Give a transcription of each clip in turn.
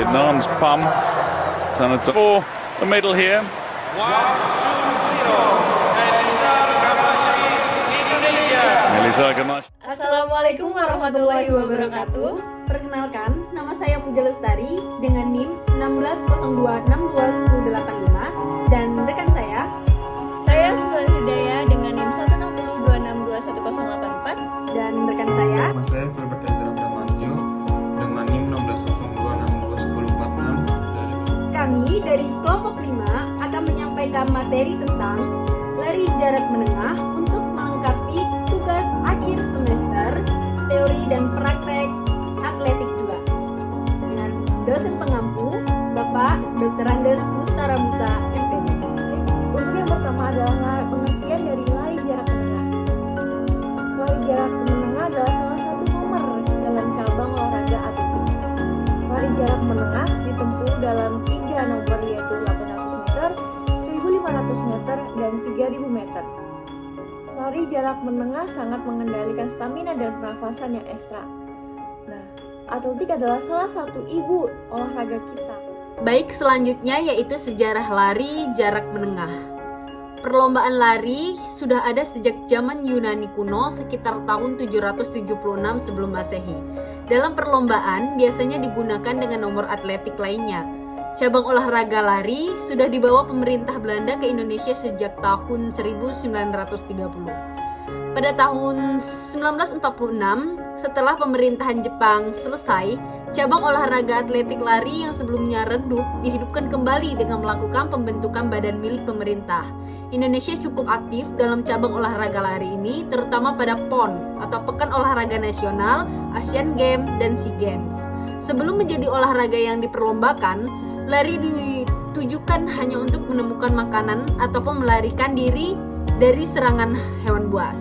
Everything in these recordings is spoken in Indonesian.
Vietnam's Pum. For the medal here. 1-2-0 Elisa Gamashi, Indonesia. Elisa Gamashi. Assalamualaikum warahmatullahi wabarakatuh. Perkenalkan, nama saya Puja Lestari dengan NIM 1602621085 dan rekan saya Susan Hidayah dengan NIM 16026211084 dan rekan saya Nama saya Filbert Ezra Bramanjo dengan NIM 1602621046 dari kami dari kelompok 5 akan menyampaikan materi tentang lari jarak menengah untuk melengkapi tugas akhir semester teori dan praktek atletik 2 dengan dosen pengampu Bapak Dr. Andes Mustara Musa MPD. Untuk yang pertama adalah pengertian dari lari jarak menengah. Lari jarak menengah adalah salah satu nomor dalam cabang olahraga atletik. Lari jarak menengah ditempuh dalam 3 nomor yaitu 800 meter, 1500 meter, dan 3000 meter. Lari jarak menengah sangat mengendalikan stamina dan pernafasan yang ekstra. Nah, atletik adalah salah satu ibu olahraga kita. Baik, selanjutnya yaitu sejarah lari jarak menengah. Perlombaan lari sudah ada sejak zaman Yunani kuno sekitar tahun 776 sebelum Masehi. Dalam perlombaan biasanya digunakan dengan nomor atletik lainnya. Cabang olahraga lari sudah dibawa pemerintah Belanda ke Indonesia sejak tahun 1930. Pada tahun 1946, setelah pemerintahan Jepang selesai, cabang olahraga atletik lari yang sebelumnya redup dihidupkan kembali dengan melakukan pembentukan badan milik pemerintah. Indonesia cukup aktif dalam cabang olahraga lari ini, terutama pada PON atau Pekan Olahraga Nasional, Asian Games, dan SEA Games. Sebelum menjadi olahraga yang diperlombakan, lari ditujukan hanya untuk menemukan makanan ataupun melarikan diri dari serangan hewan buas.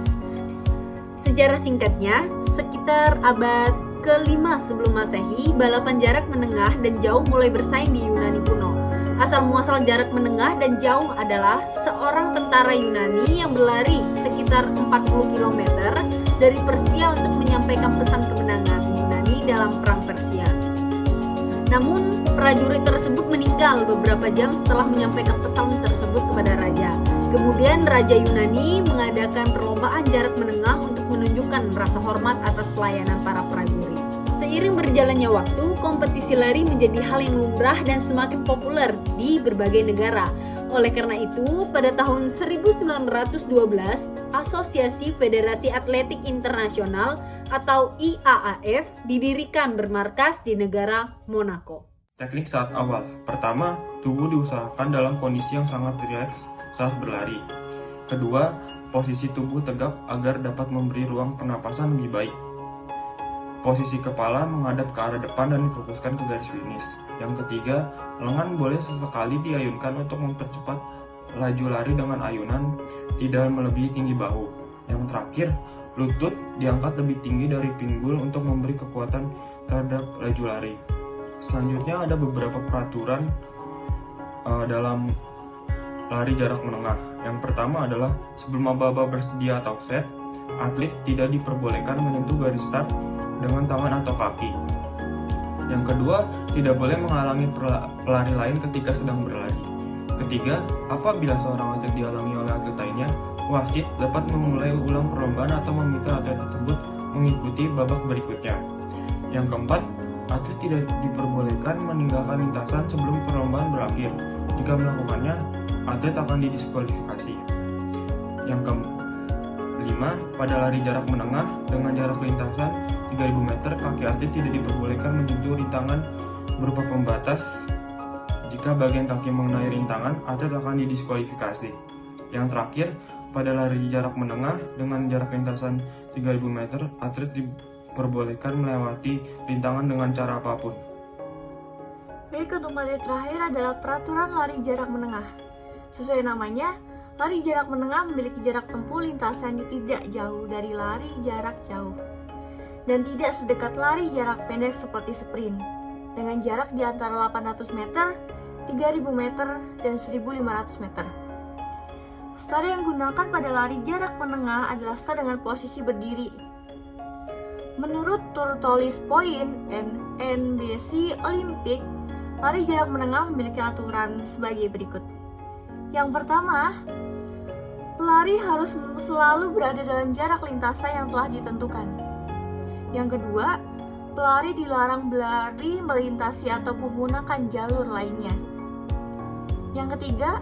Sejarah singkatnya, sekitar abad ke-5 sebelum Masehi, balapan jarak menengah dan jauh mulai bersaing di Yunani kuno. Asal muasal jarak menengah dan jauh adalah seorang tentara Yunani yang berlari sekitar 40 km dari Persia untuk menyampaikan pesan kemenangan Yunani dalam perang Persia. Namun, prajurit tersebut meninggal beberapa jam setelah menyampaikan pesan tersebut kepada raja. Kemudian Raja Yunani mengadakan perlombaan jarak menengah untuk menunjukkan rasa hormat atas pelayanan para prajurit. Seiring berjalannya waktu, kompetisi lari menjadi hal yang lumrah dan semakin populer di berbagai negara. Oleh karena itu, pada tahun 1912, Asosiasi Federasi Atletik Internasional atau IAAF didirikan bermarkas di negara Monaco. teknik saat awal. Pertama, tubuh diusahakan dalam kondisi yang sangat rileks saat berlari. Kedua, posisi tubuh tegak agar dapat memberi ruang pernapasan lebih baik. Posisi kepala menghadap ke arah depan dan difokuskan ke garis finish. Yang ketiga, lengan boleh sesekali diayunkan untuk mempercepat laju lari dengan ayunan tidak melebihi tinggi bahu. Yang terakhir, lutut diangkat lebih tinggi dari pinggul untuk memberi kekuatan terhadap laju lari. Selanjutnya ada beberapa peraturan dalam lari jarak menengah. Yang pertama adalah sebelum aba-aba bersedia atau set, atlet tidak diperbolehkan menyentuh garis start dengan tangan atau kaki. Yang kedua, tidak boleh menghalangi pelari lain ketika sedang berlari. Ketiga, apabila seorang atlet dihalangi oleh atlet lainnya, wasit dapat memulai ulang perlombaan atau meminta atlet tersebut mengikuti babak berikutnya. Yang keempat, atlet tidak diperbolehkan meninggalkan lintasan sebelum perlombaan berakhir. Jika melakukannya, atlet akan didiskualifikasi. Yang kelima, pada lari jarak menengah dengan jarak lintasan 3000 meter, kaki atlet tidak diperbolehkan menyentuh rintangan berupa pembatas. Jika bagian kaki mengenai rintangan, atlet akan didiskualifikasi. Yang terakhir, pada lari jarak menengah dengan jarak lintasan 3000 meter, atlet diperbolehkan melewati rintangan dengan cara apapun. Baik, untuk materi terakhir adalah peraturan lari jarak menengah. Sesuai namanya, lari jarak menengah memiliki jarak tempuh lintasan yang tidak jauh dari lari jarak jauh dan tidak sedekat lari jarak pendek seperti sprint, dengan jarak di antara 800 meter, 3000 meter, dan 1500 meter. Start yang digunakan pada lari jarak menengah adalah start dengan posisi berdiri. Menurut Turtolis Point and NBC Olympic, Lari jarak menengah memiliki aturan sebagai berikut. Yang pertama, pelari harus selalu berada dalam jarak lintasan yang telah ditentukan. Yang kedua, pelari dilarang berlari melintasi atau menggunakan jalur lainnya. Yang ketiga,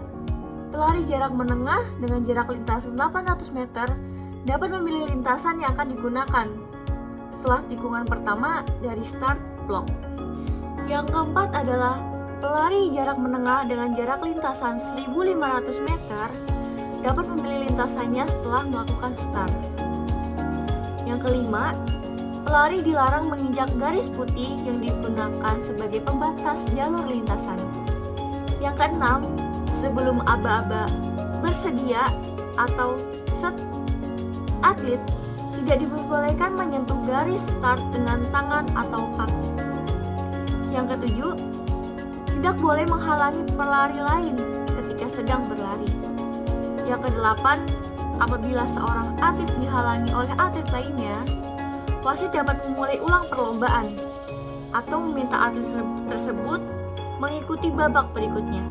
pelari jarak menengah dengan jarak lintasan 800 meter dapat memilih lintasan yang akan digunakan setelah tikungan pertama dari start block. Yang keempat adalah pelari jarak menengah dengan jarak lintasan 1.500 meter dapat memilih lintasannya setelah melakukan start. Yang kelima, pelari dilarang menginjak garis putih yang digunakan sebagai pembatas jalur lintasan. Yang keenam, sebelum aba-aba bersedia atau set, atlet tidak diperbolehkan menyentuh garis start dengan tangan atau kaki. Yang ketujuh, tidak boleh menghalangi pelari lain ketika sedang berlari. Yang kedelapan, apabila seorang atlet dihalangi oleh atlet lainnya, wasit dapat memulai ulang perlombaan atau meminta atlet tersebut mengikuti babak berikutnya.